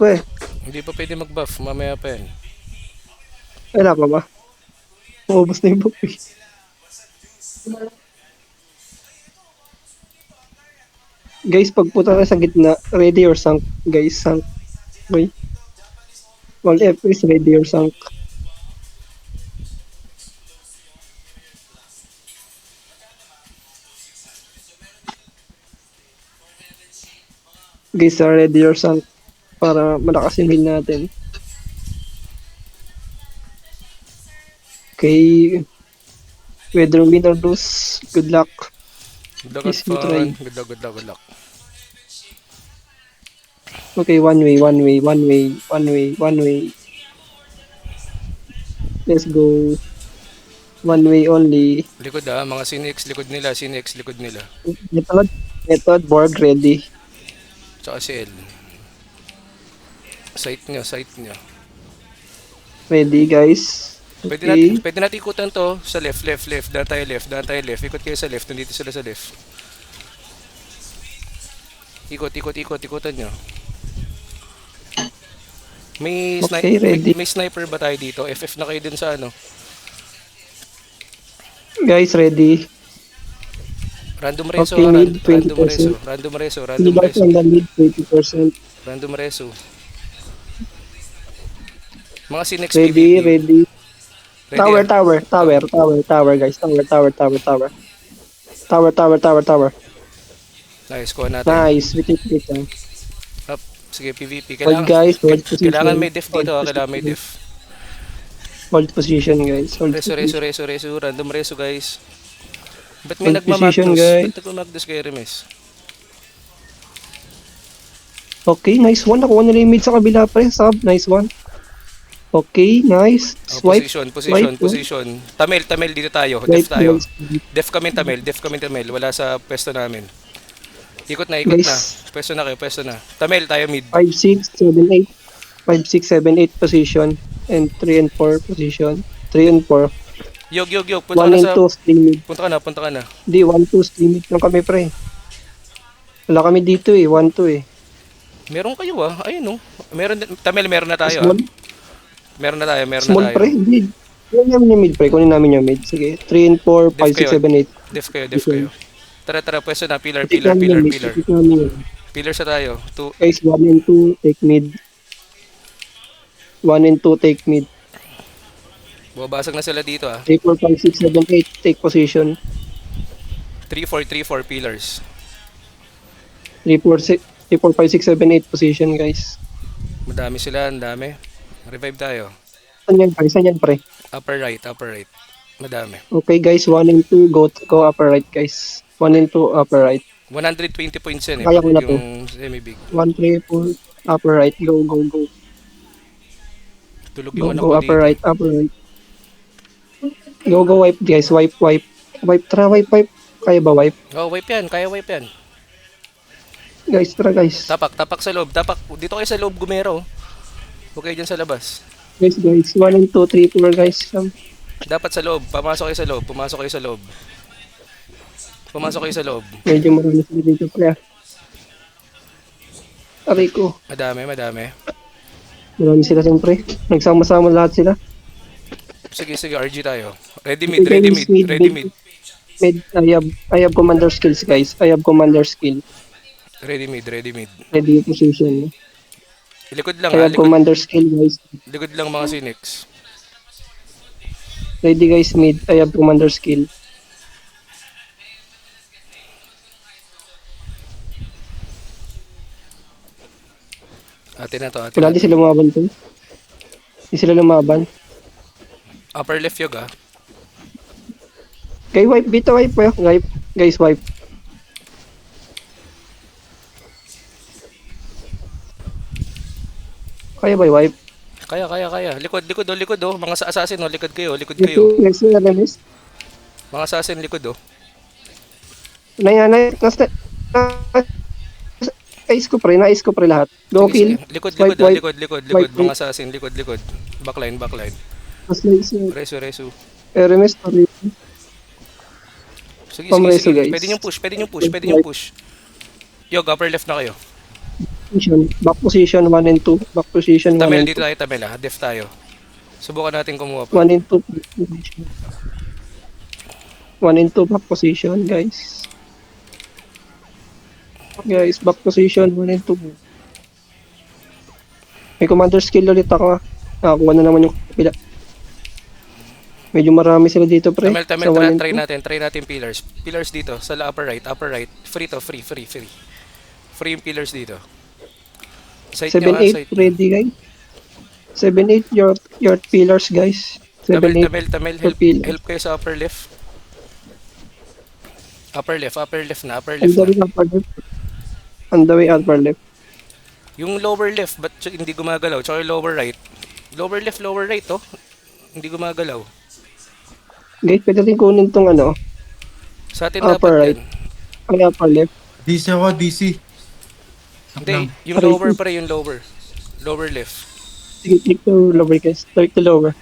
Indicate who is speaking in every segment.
Speaker 1: ko eh.
Speaker 2: Hindi pa pwede mag-buff, mamaya pa yan.
Speaker 1: Wala pa ba? Maubos na yung buff eh. Guys, pagpunta na sa gitna, ready or sunk. Guys, sunk. Okay. All F is ready or sunk. Guys, ready or sunk. Para malakas yung heal natin. Okay. Whether win or lose, good luck.
Speaker 2: Good luck,
Speaker 1: Please
Speaker 2: have
Speaker 1: you try.
Speaker 2: fun. Good luck, good luck, good luck.
Speaker 1: Okay, one way, one way, one way, one way, one way. Let's go. One way only.
Speaker 2: Likod mga Cinex, likod nila, Cinex, likod nila.
Speaker 1: Method, Borg ready.
Speaker 2: Tsaka si L. Sight nyo.
Speaker 1: Ready, guys. Okay.
Speaker 2: Pwede natin ikutan to sa left. Daan tayo left. Ikot kayo sa left, nandito sila sa left. Ikutan nyo.
Speaker 1: Okay, ready.
Speaker 2: May sniper ba tayo dito? FF na kayo din sa ano?
Speaker 1: Guys, ready.
Speaker 2: Random reso,
Speaker 1: Okay, mid,
Speaker 2: random reso.
Speaker 1: Guys, on the mid, 20%.
Speaker 2: Random reso. Mga Cinex
Speaker 1: Ready,
Speaker 2: PvP.
Speaker 1: ready.
Speaker 2: Ready,
Speaker 1: Tower, guys. Tower.
Speaker 2: Nice, kuha natin.
Speaker 1: Nice, wait.
Speaker 2: Up. Sige, PvP.
Speaker 1: Hold, guys, hold position.
Speaker 2: Kailangan may def dito, kailangan may def.
Speaker 1: Hold position, guys. Hold
Speaker 2: Reso. Random reso, guys. Ba't may
Speaker 1: Hold position,
Speaker 2: nagmamagnos?
Speaker 1: guys.
Speaker 2: Ba't nagmamagnos kay Remes?
Speaker 1: Okay, nice one. Nakuha nila yung mid sa kabila, pre. Sub, nice one. Okay, nice. Swipe.
Speaker 2: Position. Tamel, dito tayo.
Speaker 1: Right,
Speaker 2: Def tayo.
Speaker 1: guys.
Speaker 2: Def kami Tamel. Wala sa pwesto namin. Ikot na.
Speaker 1: Guys.
Speaker 2: Pwesto na. Tamel, tayo mid.
Speaker 1: 5, 6, 7, 8 position. And 3 and 4 position. 3 and 4.
Speaker 2: Yog.
Speaker 1: 1 and 2 stream mid.
Speaker 2: Punta ka na.
Speaker 1: Hindi, 1, 2 stream mid lang kami, pre. Wala kami dito eh. 1, 2 eh.
Speaker 2: Meron kayo Ayun Tamel, meron na tayo
Speaker 1: Small.
Speaker 2: Meron na tayo.
Speaker 1: Small, pre. Hindi. Kunin namin yung mid, pre. Kunin namin yung mid. Sige. 3 and 4, 5, 6, 7, 8.
Speaker 2: Def kayo. Tara, pwesto na. Pillar.
Speaker 1: Take namin yung mid.
Speaker 2: Pillar sa tayo.
Speaker 1: Guys, 1 and 2, take mid. 1 and 2, take mid.
Speaker 2: Bubasag na sila dito
Speaker 1: 3, 4, 5, 6, 7, 8, take position.
Speaker 2: 3-4 pillars.
Speaker 1: 3, 4, 5, 6, 7, 8 position, guys.
Speaker 2: Madami sila, ang dami. Revive tayo.
Speaker 1: Saan yan, pre?
Speaker 2: Upper right. Madami.
Speaker 1: Okay, guys, 1 and 2, go upper right, guys. 1 and 2, upper right.
Speaker 2: 120 points yan
Speaker 1: Kaya ko na to.
Speaker 2: yung semi-big.
Speaker 1: 1, 3, 4, upper right. Go.
Speaker 2: Tulog yung
Speaker 1: Go, upper right. Go, wipe, guys. Wipe. Tara, wipe. Kaya ba wipe?
Speaker 2: Kaya wipe yan.
Speaker 1: Guys, tara, guys.
Speaker 2: Tapak sa loob. Dito kayo sa loob gumero. Huwag kayo dyan sa labas.
Speaker 1: Guys, 1 and 2, 3, 4, guys.
Speaker 2: Dapat sa loob. Pumasok kayo sa loob.
Speaker 1: Medyo marami sila dito, pre. Aray ko.
Speaker 2: Madami.
Speaker 1: Marami sila siyempre. Nagsama-sama lahat sila.
Speaker 2: Sige, RG tayo. Ready mid.
Speaker 1: Mid, I have commander skills, guys. Ready position.
Speaker 2: Likod lang
Speaker 1: I have commander skill, guys.
Speaker 2: Likod lang mga Cinex.
Speaker 1: Ready, guys, mid. I have commander skill.
Speaker 2: Atin na to.
Speaker 1: Wala, di sila lumaban to. Di sila lumaban.
Speaker 2: Upper left yog
Speaker 1: Okay, wipe. Bita, wipe. Guys, wipe. Kaya ba wipe?
Speaker 2: Kaya. Likod Mga assassin likod kayo.
Speaker 1: Next.
Speaker 2: Mga assassin likod
Speaker 1: Nais ko pre lahat. Go kill.
Speaker 2: Likod. Mga assassin, likod. Backline. Reso.
Speaker 1: RMS sorry.
Speaker 2: Sige.
Speaker 1: Pamreso, guys.
Speaker 2: Pwede nyo push. Yog, upper left na kayo.
Speaker 1: Back position 1 and 2. Back position 1
Speaker 2: Tamel,
Speaker 1: and
Speaker 2: dito
Speaker 1: 2.
Speaker 2: tayo, Tamel ha. Def tayo. Subukan natin kumuha pa.
Speaker 1: 1 and 2 position. 1 and 2 back position, guys. Guys, back position 1 and 2. May commander skill ulit ako. Nakakuha na naman yung kapila. Medyo marami sila dito, pre.
Speaker 2: Tamel,
Speaker 1: Sa 1 and
Speaker 2: try
Speaker 1: 2.
Speaker 2: natin. Try natin pillars. Pillars dito. Sa upper right, upper right. Free to, free. Free yung pillars dito. Site nyo,
Speaker 1: 7-8 ready, guys. 7-8 your pillars, guys. 7-8
Speaker 2: Tamel,
Speaker 1: your pillars.
Speaker 2: help kayo sa upper left. Upper left na.
Speaker 1: On the way upper left. On the way upper left.
Speaker 2: Yung lower left, ba't hindi gumagalaw? Tsaka yung lower right. Lower right, oh. Hindi gumagalaw.
Speaker 1: Guys, pwede rin kunin tong ano,
Speaker 2: Sa atin
Speaker 1: upper
Speaker 2: dapat
Speaker 1: right.
Speaker 2: yan.
Speaker 1: Ang upper left.
Speaker 3: DC ako, DC.
Speaker 2: Hindi, yung lower pa rin, yung lower. Lower left.
Speaker 1: Sige, click to lower, guys. Click to lower.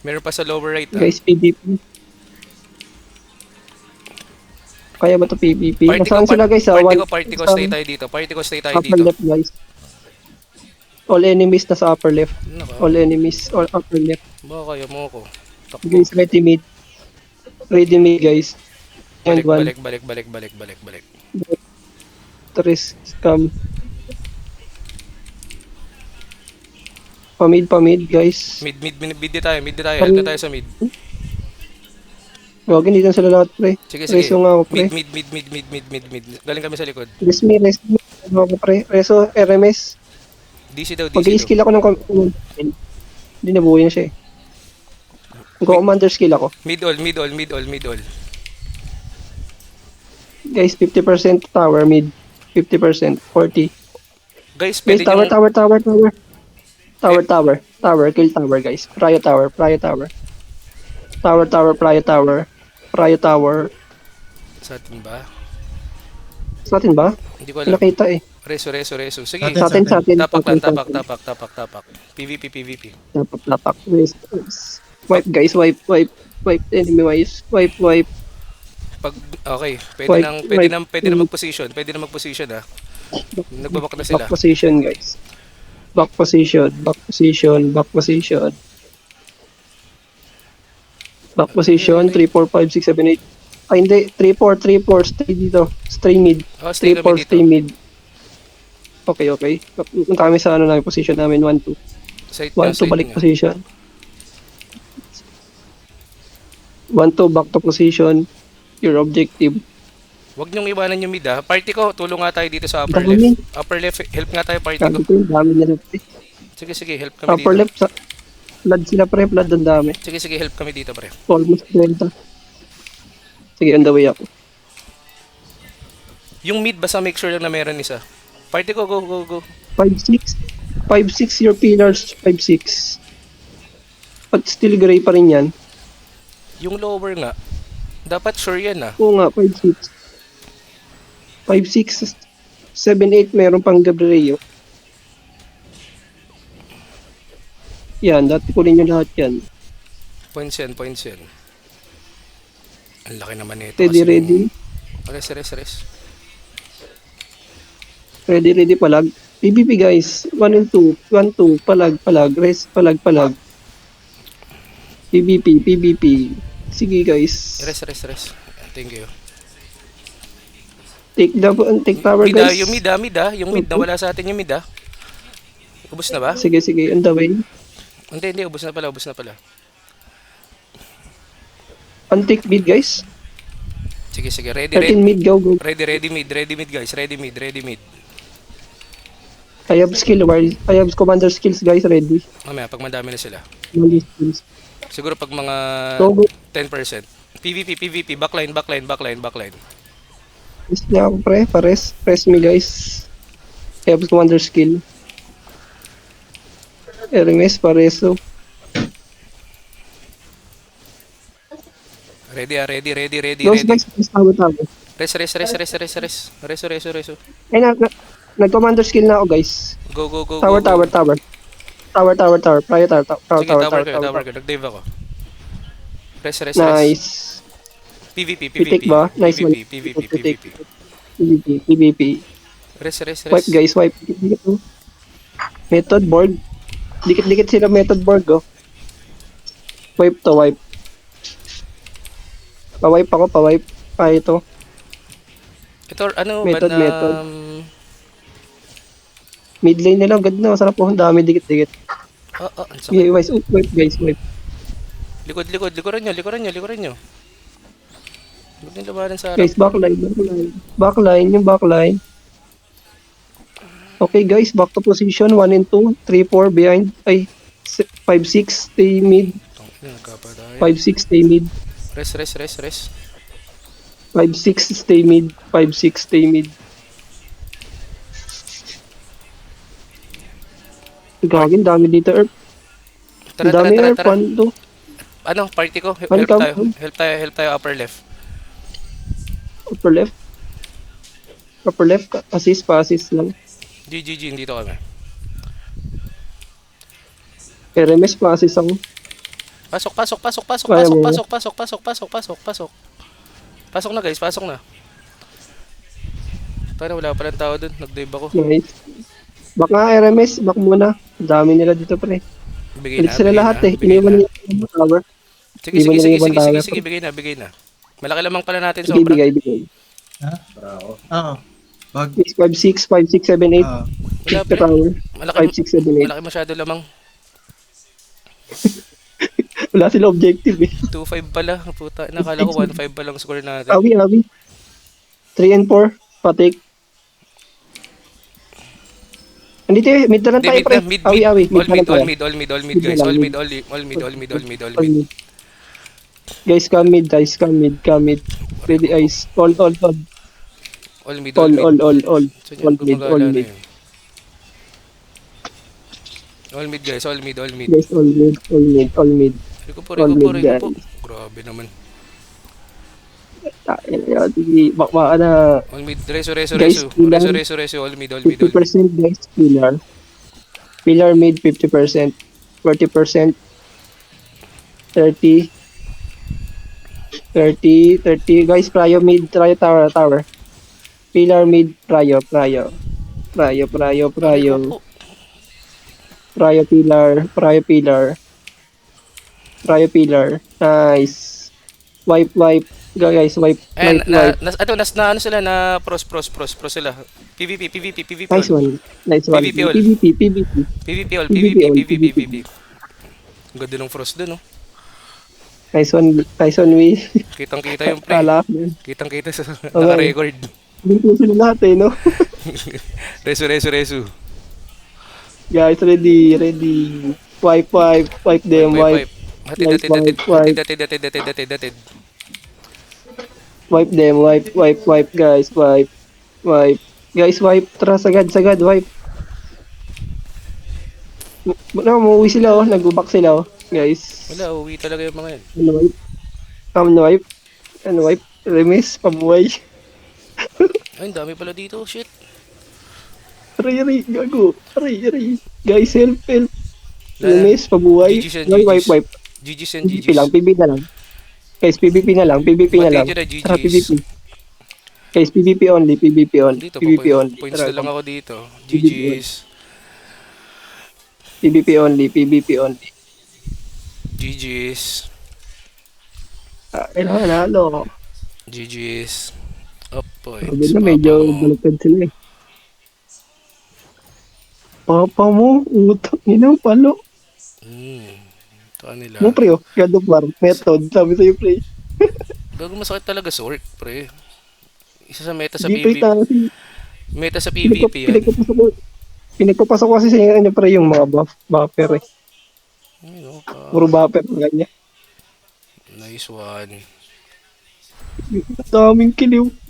Speaker 2: Meron pa sa lower right, ah.
Speaker 1: Guys, PvP. Kaya ba to PvP?
Speaker 2: Party
Speaker 1: Nasaan sila, guys?
Speaker 2: party ko, stay tayo dito. Party ko, stay tayo
Speaker 1: Upper
Speaker 2: dito.
Speaker 1: left, guys. All enemies na sa upper left.
Speaker 2: Naka,
Speaker 1: All enemies, all upper left.
Speaker 2: baka kayo mo ko. Takbo.
Speaker 1: Guys, ready mid. Ready mid, guys. And one.
Speaker 2: Balik.
Speaker 1: Tres, scam. Pamid, guys.
Speaker 2: Mid di tayo. Help na tayo sa mid.
Speaker 1: Huwag, hindi lang sila lahat, pre.
Speaker 2: Sige.
Speaker 1: Reso nga ako, pre.
Speaker 2: Mid. Galing kami sa likod.
Speaker 1: Resme. Ano ako, pre? Reso, RMS.
Speaker 2: DC daw.
Speaker 1: Mag-i-skill ako ng hindi nabuhay na siya eh. Mag-commander skill ako.
Speaker 2: Mid all.
Speaker 1: Guys, 50% tower mid. 50%, 40.
Speaker 2: Guys,
Speaker 1: Guys,
Speaker 2: pwede
Speaker 1: tower.
Speaker 2: nyo...
Speaker 1: Tower, kill tower, guys. Prio tower. Tower.
Speaker 2: Sa atin ba?
Speaker 1: Sa atin ba?
Speaker 2: Hindi ko alam.
Speaker 1: Nakita eh.
Speaker 2: Reso. Sige.
Speaker 1: Sa atin.
Speaker 2: Tapak. PvP.
Speaker 1: Tapak. Wipe, guys. Wipe. Enemy wise. Wipe.
Speaker 2: Pag okay,
Speaker 1: Wipe.
Speaker 2: pwede na mag-position ah. Nagbabak na sila.
Speaker 1: Back position, guys. Back position. Back position. 3, 4, 5, 6, 7, 8. Ay, hindi. 3, 4. Stay dito. Stay mid.
Speaker 2: Oh, stay
Speaker 1: 3,
Speaker 2: kami
Speaker 1: 4,
Speaker 2: dito.
Speaker 1: stay mid. Okay. Punta kami sa ano namin, position namin. 1, 2.
Speaker 2: Site
Speaker 1: 1, 2, balik position. 1, 2, back to position. Your objective.
Speaker 2: Huwag niyong iwanan yung mid ah. Party ko, tulong nga tayo dito sa upper
Speaker 1: Dami.
Speaker 2: left. Upper left, help nga tayo party ko.
Speaker 1: Sabi ko yung dami na rin.
Speaker 2: Sige, help kami
Speaker 1: Upper
Speaker 2: dito.
Speaker 1: left, flood sila pre, flood ang dami.
Speaker 2: Sige, help kami dito pre.
Speaker 1: Almost 20. Sige, on the way ako.
Speaker 2: Yung mid, basta make sure lang na meron isa. Party ko, go.
Speaker 1: 5-6. 5-6 your pillars, 5-6. But still gray pa rin yan.
Speaker 2: Yung lower nga, dapat sure yan ah.
Speaker 1: Oo nga, 5-6. 5-6, 7-8, meron pang Gabriel. Yan, dati ko rin yung lahat yan.
Speaker 2: Points yan. Ang laki naman nito.
Speaker 1: Ready.
Speaker 2: Res.
Speaker 1: Ready, palag. PvP guys, 1 and 2, palag, res, palag. PvP. Sige guys.
Speaker 2: Res. Thank you.
Speaker 1: Take tower
Speaker 2: Mid ah,
Speaker 1: guys.
Speaker 2: yung mid nawala sa atin yung mid ah. Ubus na ba?
Speaker 1: Sige, on the way.
Speaker 2: Hindi, ubus na pala.
Speaker 1: Untick mid guys.
Speaker 2: Sige,
Speaker 1: 13
Speaker 2: ready.
Speaker 1: mid, go.
Speaker 2: Ready mid guys, ready mid.
Speaker 1: I have commander skills guys, ready.
Speaker 2: Mamaya, pag madami na sila.
Speaker 1: Commander skills.
Speaker 2: Siguro pag mga
Speaker 1: Go.
Speaker 2: 10%. PvP, backline.
Speaker 1: Press niya ako pre, press me guys. I have commander skill. RMS, pareso.
Speaker 2: Ready.
Speaker 1: Those guys, press tower.
Speaker 2: Reso.
Speaker 1: Ay, nag-commander skill na ako guys.
Speaker 2: Go.
Speaker 1: Tower. Prio
Speaker 2: Tower. Nag-dive ako. Res.
Speaker 1: Nice.
Speaker 2: PvP.
Speaker 1: Pitik ba? Nice one.
Speaker 2: PvP.
Speaker 1: PvP.
Speaker 2: Rest, rest,
Speaker 1: Wipe
Speaker 2: rest.
Speaker 1: guys, wipe. Dikit-dikit, oh. Method board. Dikit-dikit sila method board, oh. Wipe to, wipe. Pa-wipe ako, pa-wipe. Ito.
Speaker 2: Ito, ano ba
Speaker 1: Method,
Speaker 2: na...
Speaker 1: method. Mid lane nila, agad na. Masarap po. Ang dami, dikit-dikit.
Speaker 2: ang sakit.
Speaker 1: Okay, guys, wipe guys, wipe.
Speaker 2: Likod, likod, likuran nyo, likuran nyo, likuran nyo. Huwag nyo labanan sa harap.
Speaker 1: Guys, backline, backline. Backline, yung backline. Okay guys, back to position. 1 and 2. 3, 4 behind. Ay, 5, 6, stay mid.
Speaker 2: Nagkapatayan.
Speaker 1: 5, 6, stay mid.
Speaker 2: Rest, rest, rest, rest.
Speaker 1: 5, 6, stay mid. 5, 6, stay mid. Gagin, dami dito, Erp.
Speaker 2: Tara,
Speaker 1: Ang
Speaker 2: tara,
Speaker 1: dami,
Speaker 2: tara,
Speaker 1: Erp.
Speaker 2: tara.
Speaker 1: 1, 2.
Speaker 2: Ano, party ko. Help
Speaker 1: Welcome.
Speaker 2: tayo. Help tayo, help tayo upper left.
Speaker 1: Upper left. Upper left. Assist pa, assist lang.
Speaker 2: GGG, dito kami.
Speaker 1: RMS pa, assist ako.
Speaker 2: Pasok, pasok, pasok, pasok,
Speaker 1: Kaya
Speaker 2: pasok,
Speaker 1: mo.
Speaker 2: pasok, pasok, pasok, pasok, pasok, pasok. Pasok na guys, pasok na. Tara, wala pa lang tao dun. Nag-dive ako.
Speaker 1: Nice. Back nga, RMS. Back muna. Ang dami nila dito, pre.
Speaker 2: Bigay
Speaker 1: Balik
Speaker 2: na,
Speaker 1: sila
Speaker 2: bigay
Speaker 1: lahat
Speaker 2: na,
Speaker 1: eh.
Speaker 2: bigay
Speaker 1: Iniwan
Speaker 2: na.
Speaker 1: nila yung tower.
Speaker 2: Sige,
Speaker 1: Iwan
Speaker 2: sige,
Speaker 1: na
Speaker 2: sige,
Speaker 1: yung
Speaker 2: sige, sige,
Speaker 1: bantala.
Speaker 2: sige, bigay na, bigay na. Malaki lamang pala natin
Speaker 1: Sige,
Speaker 2: sobra.
Speaker 1: bigay, bigay.
Speaker 3: Ha? Oo. Wag.
Speaker 1: 6, 5, 6, 5, 6, 7, 8.
Speaker 3: Ah,
Speaker 2: Wala
Speaker 1: 6
Speaker 2: pre.
Speaker 1: tower.
Speaker 2: Malaki,
Speaker 1: 5, 6, 7, 8.
Speaker 2: malaki masyado lamang.
Speaker 1: Wala sila objective eh.
Speaker 2: 2-5 pala. Puta, nakala ko 1-5 pa lang score natin.
Speaker 1: Awi, awi. 3 and 4. Patik. Andito eh. Mid na lang
Speaker 2: Hindi,
Speaker 1: tayo,
Speaker 2: mid
Speaker 1: pre.
Speaker 2: na, mid,
Speaker 1: Awi,
Speaker 2: mid.
Speaker 1: awi.
Speaker 2: All
Speaker 1: na
Speaker 2: mid,
Speaker 1: lang tayo.
Speaker 2: all mid, all mid, all mid,
Speaker 1: Mid na
Speaker 2: guys.
Speaker 1: lang,
Speaker 2: All
Speaker 1: mid.
Speaker 2: mid, all mid, all mid, all mid, all mid, all
Speaker 1: All
Speaker 2: mid.
Speaker 1: mid. Guys, come mid, guys. Come mid, come mid. Ready, eyes. All, all, all.
Speaker 2: All mid, all
Speaker 1: All,
Speaker 2: mid.
Speaker 1: all, all, all.
Speaker 2: Saan
Speaker 1: All
Speaker 2: yan
Speaker 1: mid, all
Speaker 2: gumagala na
Speaker 1: mid.
Speaker 2: yun? All mid guys, all mid, all mid.
Speaker 1: Guys, all mid, all mid, all mid.
Speaker 2: Rico po,
Speaker 1: All
Speaker 2: Rico po,
Speaker 1: mid,
Speaker 2: Rico po.
Speaker 1: guys.
Speaker 2: Grabe naman.
Speaker 1: Sige, baka na.
Speaker 2: All mid, reso, reso,
Speaker 1: Guys,
Speaker 2: reso.
Speaker 1: ilan?
Speaker 2: Reso, reso, reso. All mid, all mid, all mid.
Speaker 1: 50% guys, pillar. Pillar mid, 50%. 40%. 30. 30, 30. Guys, Pryo mid, Pryo tower, tower. Pillar mid, Pryo, Pryo. Pryo, Pryo, Pryo.
Speaker 2: Rico po.
Speaker 1: Pryo pillar, Pryo pillar. Pryo pillar. Nice. Wipe, wipe. Go guys, wipe,
Speaker 2: And
Speaker 1: wipe, wipe.
Speaker 2: ano sila na pros sila. PVP, PVP, PVP
Speaker 1: Nice
Speaker 2: all.
Speaker 1: one. Nice one.
Speaker 2: PvP all.
Speaker 1: PvP, PvP.
Speaker 2: PVP all,
Speaker 1: PVP
Speaker 2: PVP,
Speaker 1: all,
Speaker 2: PVP,
Speaker 1: PVP.
Speaker 2: PVP. Ang ganda ng frost dun, oh.
Speaker 1: Nice one, we.
Speaker 2: Kitang-kita yung pre.
Speaker 1: Kala ko yan.
Speaker 2: Kitang-kita sa
Speaker 1: Okay.
Speaker 2: naka-record.
Speaker 1: Dito sila lahat eh, no?
Speaker 2: Reso, reso, reso.
Speaker 1: Guys, ready, ready. Wipe, wipe, wipe them, wipe.
Speaker 2: Hatid,
Speaker 1: Nice
Speaker 2: hatid, hatid,
Speaker 1: wipe, wipe.
Speaker 2: hatid, hatid, hatid, hatid, hatid.
Speaker 1: Wipe them, wipe, wipe, wipe, guys, wipe. Wipe. Guys, wipe. Tara, sagad, sagad, wipe. No, umuwi sila, oh. Nag-back sila, oh. Guys.
Speaker 2: Wala, uwi talaga yung mga yan.
Speaker 1: Ano wipe? Ano wipe? Ano wipe? Remis, pabuhay.
Speaker 2: Ay, ang dami pala dito, shit.
Speaker 1: Aray, aray, gago. Aray, aray. Guys, help, help.
Speaker 2: Wala.
Speaker 1: Remis, pabuhay.
Speaker 2: GG's and
Speaker 1: Wipe, wipe,
Speaker 2: GG's.
Speaker 1: wipe.
Speaker 2: GG's and
Speaker 1: PVP
Speaker 2: GG's.
Speaker 1: lang, PVP na lang. Guys, PVP na lang, PVP na lang.
Speaker 2: Pati yun na, GG's.
Speaker 1: Tara, PVP. Guys, PVP only, PVP only.
Speaker 2: Dito,
Speaker 1: PVP only.
Speaker 2: points
Speaker 1: Tara,
Speaker 2: na lang ako dito.
Speaker 1: PVP
Speaker 2: GG's.
Speaker 1: PVP only, PVP only.
Speaker 2: GG's.
Speaker 1: Kailangan nalo.
Speaker 2: GG's. Up points.
Speaker 1: Sabi na, medyo balutad sila eh. Papa mo, utak nila, palo.
Speaker 2: Ito kanila.
Speaker 1: Mo pre, oh. God of War, method, sabi sa'yo pre.
Speaker 2: Bago masakit talaga sword, pre. Isa sa meta sa
Speaker 1: Hindi pre,
Speaker 2: PvP. Meta sa PvP yan.
Speaker 1: Pinagpapasok ko kasi sa inyo pre yung mga buffer eh.
Speaker 2: Ayun,
Speaker 1: Puro buffer na ganyan.
Speaker 2: nice one.
Speaker 1: Daming kiliw.